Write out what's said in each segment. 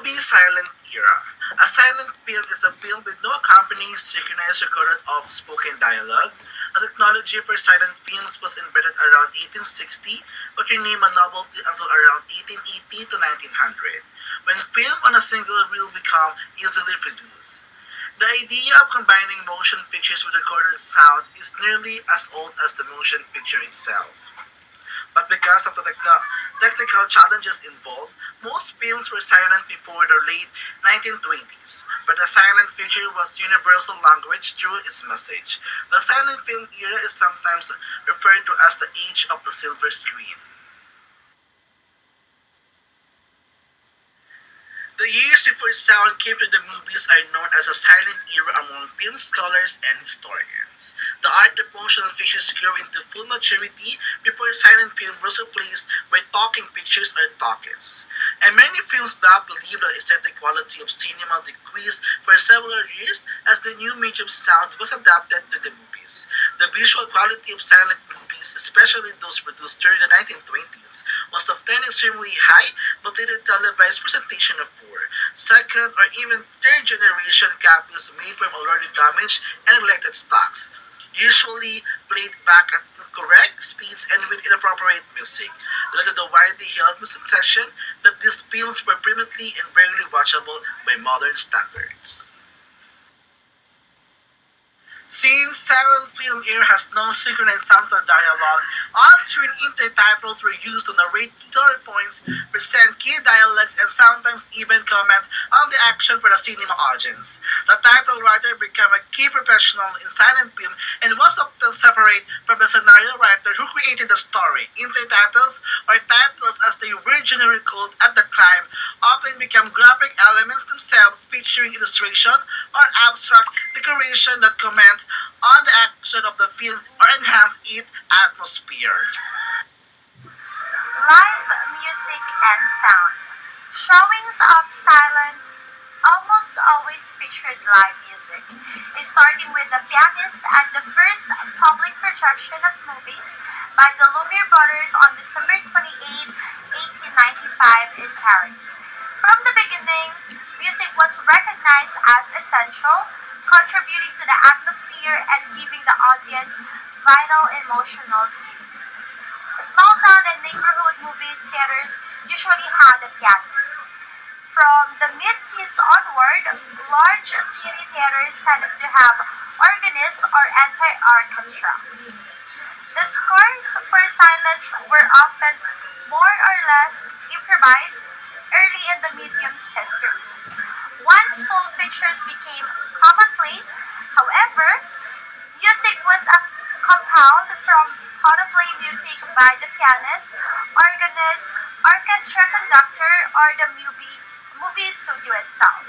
The silent era. A silent film is a film with no accompanying synchronized recorded of spoken dialogue. The technology for silent films was invented around 1860 but remained a novelty until around 1880 to 1900, when film on a single reel became easily produced. The idea of combining motion pictures with recorded sound is nearly as old as the motion picture itself. But because of the technical challenges involved, most films were silent before the late 1920s, but the silent feature was universal language through its message. The silent film era is sometimes referred to as the age of the silver screen. The years before sound came to the movies are known as the silent era among film scholars and historians. The art of motion pictures grew into full maturity before silent film was replaced by talking pictures or talkies. And many film snobs believe the aesthetic quality of cinema decreased for several years as the new medium sound was adapted to the movies. The visual quality of silent movies, especially those produced during the 1920s, was often extremely high, but later televised presentation of poor, second, or even third generation copies made from already damaged and neglected stocks, usually played back at incorrect speeds and with inappropriate music, led to the widely held misconception that these films were primitively and barely watchable by modern standards. Since silent film era has no synchronized sound or dialogue, on-screen intertitles were used to narrate story points, present key dialogues, and sometimes even comment on the action for the cinema audience. The title writer became a key professional in silent film and was often separate from the scenario writer who created the story. Intertitles, or titles as they were generally called at the time, often become graphic elements themselves featuring illustration or abstract decoration that comment on the action of the film or enhance its atmosphere. Live music and sound. Showings of silent almost always featured live music, starting with The Pianist at the first public projection of movies by the Lumiere brothers on December 28, 1895 in Paris. From the beginnings, music was recognized as essential, contributing to the atmosphere and giving the audience vital emotional cues. Small town and neighborhood movies theaters usually had a pianist. From the mid-teens onward, large city theaters tended to have organists or anti-orchestra. The scores for silence were often more or less improvised early in the medium's history. Once full features became commonplace, however, music was compiled from how to play music by the pianist, organist, orchestra conductor, or the movie studio itself,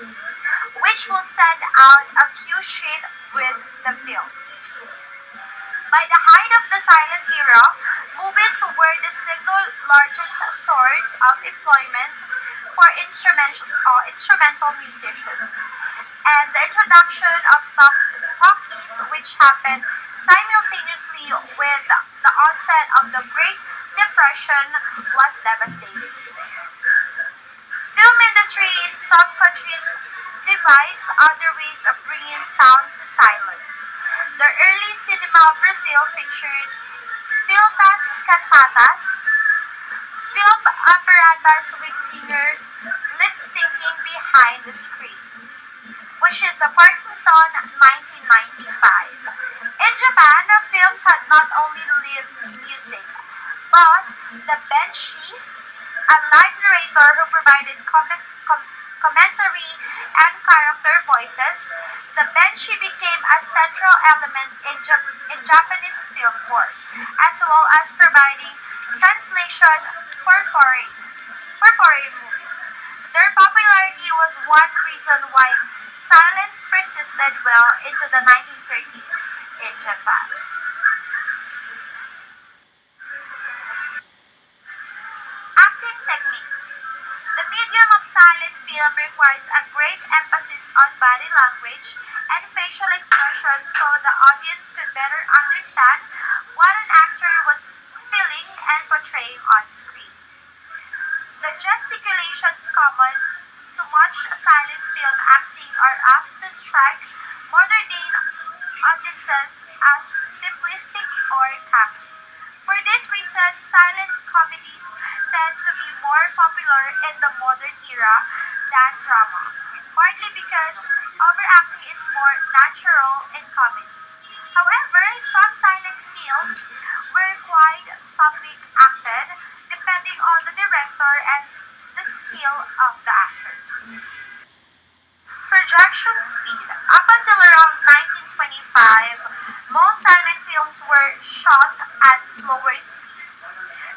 which would send out a cue sheet with the film. By the height of the silent era, movies were the single largest source of employment for instrumental musicians, and the introduction of talkies, which happened simultaneously with the onset of the Great Depression, was devastating. Film industry in some countries devised other ways of bringing sound to silence. The early cinema of Brazil featured filtas cantatas, film apparatus with singers lip-syncing behind the screen, which is the Parkinson 1995. In Japan, the films had not only live music, but the Benshi, a live narrator who provided commentary and character voices. The Benshi became a central element in Japanese film work, as well as providing translation for foreign movies. Their popularity was one reason why silence persisted well into the 1930s in Japan. Acting techniques. The medium of silent film requires a great emphasis on body language and facial expression so the audience could better understand what an actor was feeling and portraying on screen. The gesticulations common too much silent film acting are apt to strike modern-day audiences as simplistic or tacky. For this reason, silent comedies tend to be more popular in the modern era than drama, partly because overacting is more natural in comedy. However, some silent films were quite subtly acted, depending on the director and the skill of the actors. Projection speed. Up until around 1925, most silent films were shot at slower speeds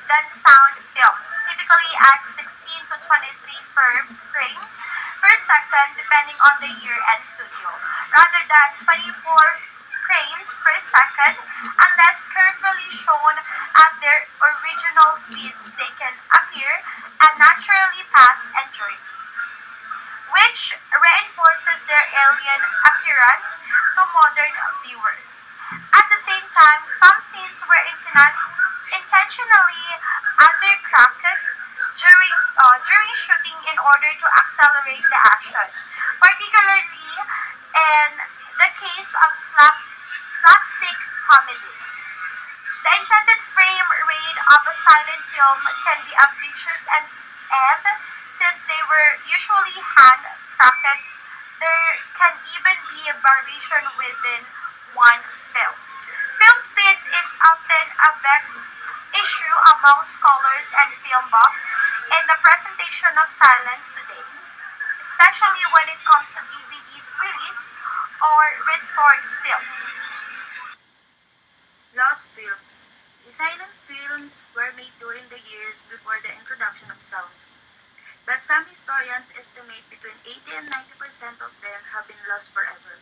than sound films, typically at 16 to 23 frames per second depending on the year and studio, rather than 24 frames per second unless carefully shown at their original speeds they can appear unnaturally fast and jerky, which reinforces their alien appearance to modern viewers. At the same time, some scenes were intentionally undercracked during shooting in order to accelerate the action, particularly in the case of slapstick comedies. The intended frame rate of a silent film can be ambitious and since they were usually hand cracked, there can even be a variation within one film. Film speed is often a vexed issue among scholars and film buffs in the presentation of silence today, especially when it comes to DVDs release or restored films. Lost films. The silent films were made during the years before the introduction of sounds, but some historians estimate between 80 and 90% of them have been lost forever.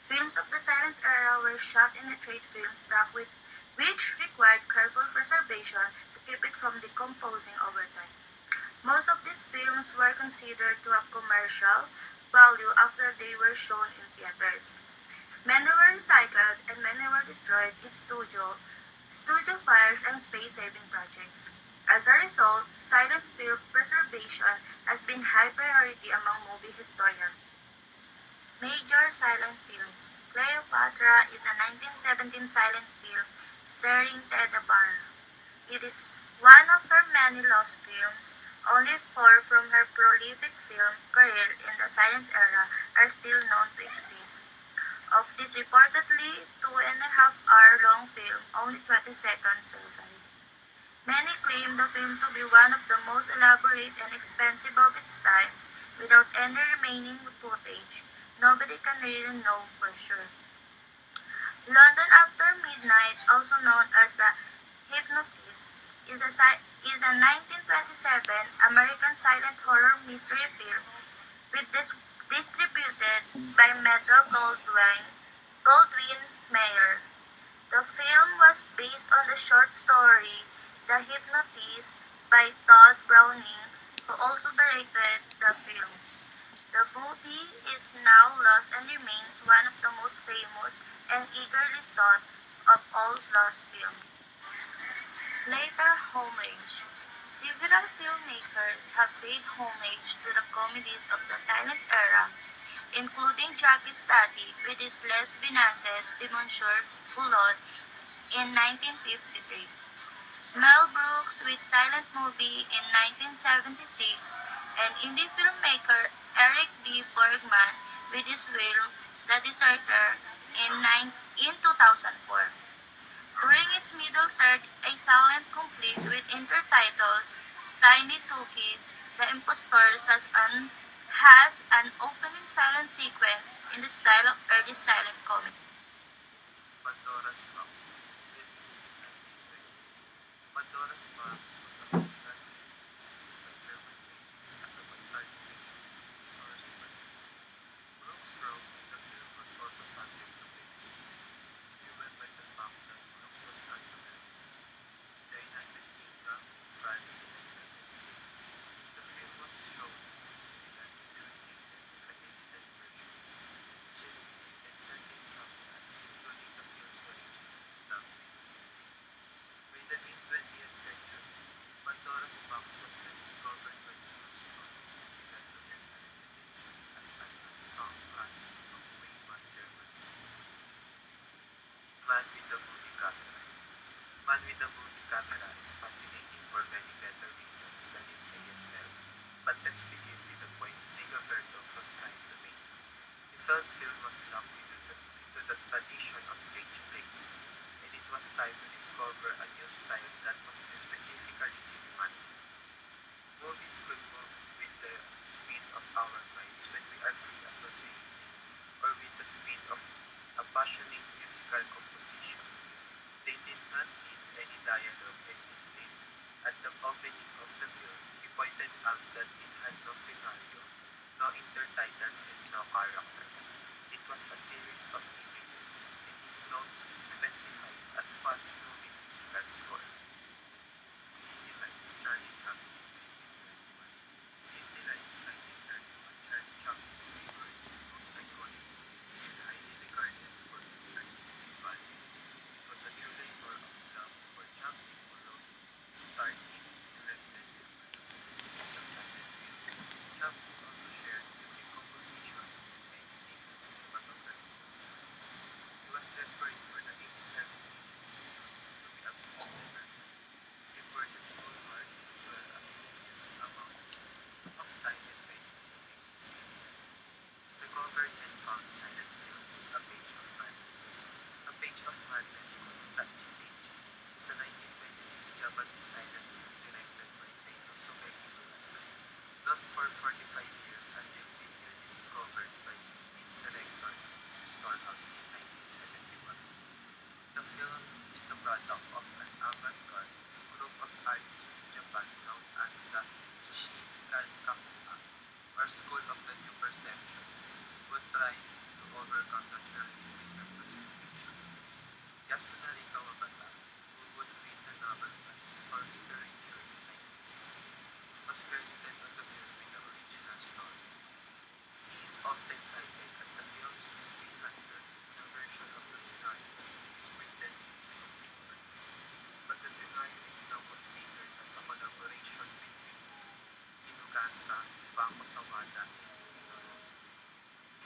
Films of the silent era were shot in a trade film stock which required careful preservation to keep it from decomposing over time. Most of these films were considered to have commercial value after they were shown in theaters. Many were recycled and many were destroyed in studio fires and space-saving projects. As a result, silent film preservation has been high priority among movie historians. Major silent films. Cleopatra is a 1917 silent film starring Ted Barra. It is one of her many lost films. Only four from her prolific film career in the silent era are still known to exist. Of this reportedly 2.5 hour long film, only 20 seconds survive. Many claim the film to be one of the most elaborate and expensive of its time, without any remaining footage. Nobody can really know for sure. London After Midnight, also known as The Hypnotist, is a 1927 American silent horror mystery film with distributed by Metro-Goldwyn Mayer. The film was based on the short story The Hypnotist by Todd Browning, who also directed the film. The movie is now lost and remains one of the most famous and eagerly sought of all lost films. Later homage. Several filmmakers have paid homage to the comedies of the silent era, including Jacques Tati with his Les Finances de Monsieur Hulot in 1953, Mel Brooks with Silent Movie in 1976, and indie filmmaker Eric D. Bergman with his film The Deserter in 2004. During its middle third, a silent complete with intertitles, Tiny Tookies, The Impostors has an opening silent sequence in the style of early silent comedy. Pandora's Box, released in 1920. Pandora's Box was a critical film dismissed by German critics as a bastardization of the source material. Brooks' role in the film was also subject to criticism, fueled by the fact that Brooks was not American. In the United Kingdom, France, and the United States, the film was shown in significant truncated and edited versions, which eliminated certain subplots, including the film's original tongue ending. By the mid-20th century, Pandora's Box was rediscovered by film scholars who began to learn Man with the Movie Camera. Man with the Movie Camera is fascinating for many better reasons than its ASL. But let's begin with the point Ziga Vertov was trying to make. He felt film was locked into the tradition of stage plays, and it was time to discover a new style that was specifically cinematic. Movies could move with the speed of our minds when we are free associating, or with the speed of a passionate musical composition. They did not need any dialogue and intent. At the opening of the film, he pointed out that it had no scenario, no intertitles, and no characters. It was a series of images, and his notes specified as fast-moving musical score. City Lights, Charlie Chaplin, 1931. City Lights, 1931, Charlie Chaplin's favorite and most iconic movie is still highly regarded for its artistic value. It was a true labor of love for Chaplin, who wrote, starred in, directed, and produced the silent film. Chaplin also shared music composition, editing, and cinematography duties. He was desperate for the 87 minutes film to be absolutely perfect. He poured his whole heart as well as copious amount of time and penny into making City Light. Recovered and found silent films, A Page of Madness. A Page of Madness, called Taichi Meiji, is a 1926 Japanese silent film directed by Teino Sugeki Murasai. Lost for 45 years until being rediscovered by its director in his storehouse in 1971. The film is the product of an avant-garde group of artists in Japan known as the Shinkankakuha, or School of the New Perceptions, who tried to overcome naturalistic representation. Yasunari Kawabata, who would win the Nobel Prize for Literature in 1968, was credited on the film with the original story. He is often cited as the film's screenwriter in a version of the scenario that is printed in his complete works. But the scenario is now considered as a collaboration between him, Hinugasa, Banko Sawada, and Minoru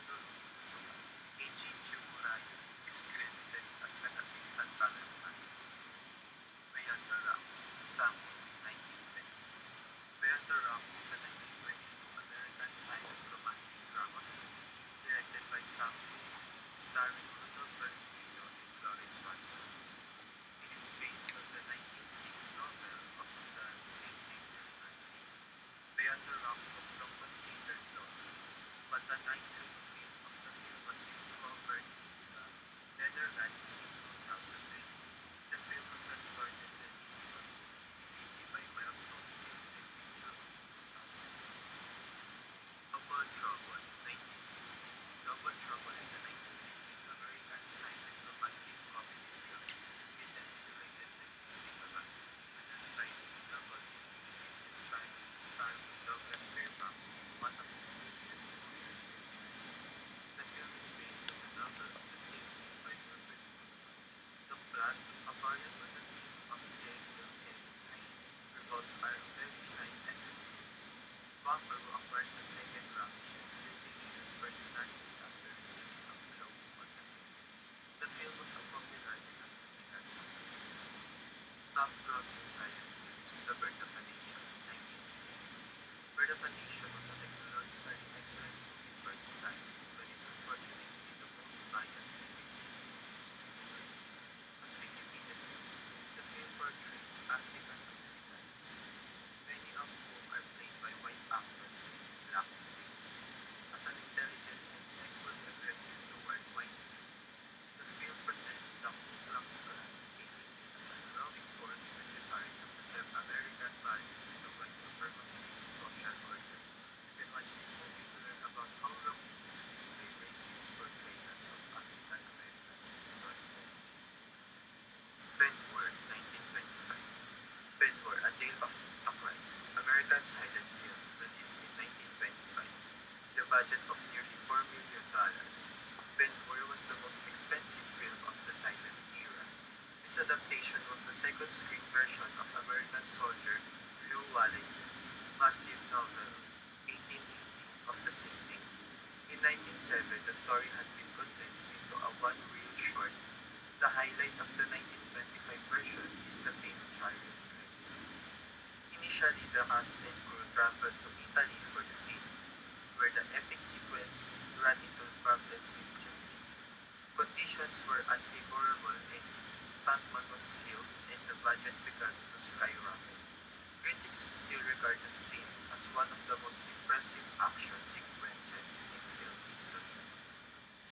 Inuzuka. Eiji Tsuburaya is credited as an assistant cameraman. Beyond the Rocks, Sammo, 1922. Beyond the Rocks is a 1922 American silent romantic drama film directed by Sam Neill, starring Rudolph Valentino and Florence Watson. It is based on the 1906 novel of the same name deliberately. Beyond the Rocks was long considered lost, but the nitrate print of the film was discovered in the Netherlands in 2003. The film was restored and released on DVD by Milestone Film and Video in 2006. Double Trouble, 1915. Double Trouble is a 1915 American silent romantic comedy film written and directed by Christy Kagan, produced by D.W. Griffith and starring Douglas Fairbanks in one of his earliest motion pictures. The film is based on the novel of the same name by Herbert Wick. The plot, a variant on the theme of Jane Will and Hyde, revolves our very shy effeminate Bumper, who acquires a second rockish and flirtatious personality after receiving a blow on the head. The film was a popular and a critical success. Top grossing silent films, The Birth of a Nation, 1950. Birth of a Nation was a technologically excellent movie for its time, but it's unfortunately the most biased and racist movie in history. As Wikipedia says, the film portrays African Americans, many of whom are played by white actors in blackface, as an intelligent and sexually aggressive toward white men. The film presents the Ku Klux Klan, KKK, as an heroic force necessary to preserve American values and the white supremacist social order. You can watch this movie to learn about how wrong it is to display racist portrayals of African Americans in storytelling. Ben-Hur, 1925. Ben-Hur, A Tale of the Christ, American silent film, released in 1925. The budget of nearly $4 million, Ben-Hur was the most expensive film of the silent era. This adaptation was the second screen version of American soldier Lew Wallace's massive novel, 1880, of the same name. In 1907, the story had been condensed into a one-reel short The highlight of the 1925 version is the famed chariot race. Initially, the cast and crew traveled to Italy for the scene, where the epic sequence ran into problems immediately. Conditions were unfavorable as stuntman was killed and the budget began to skyrocket. Critics still regard the scene as one of the most impressive action sequences in film history.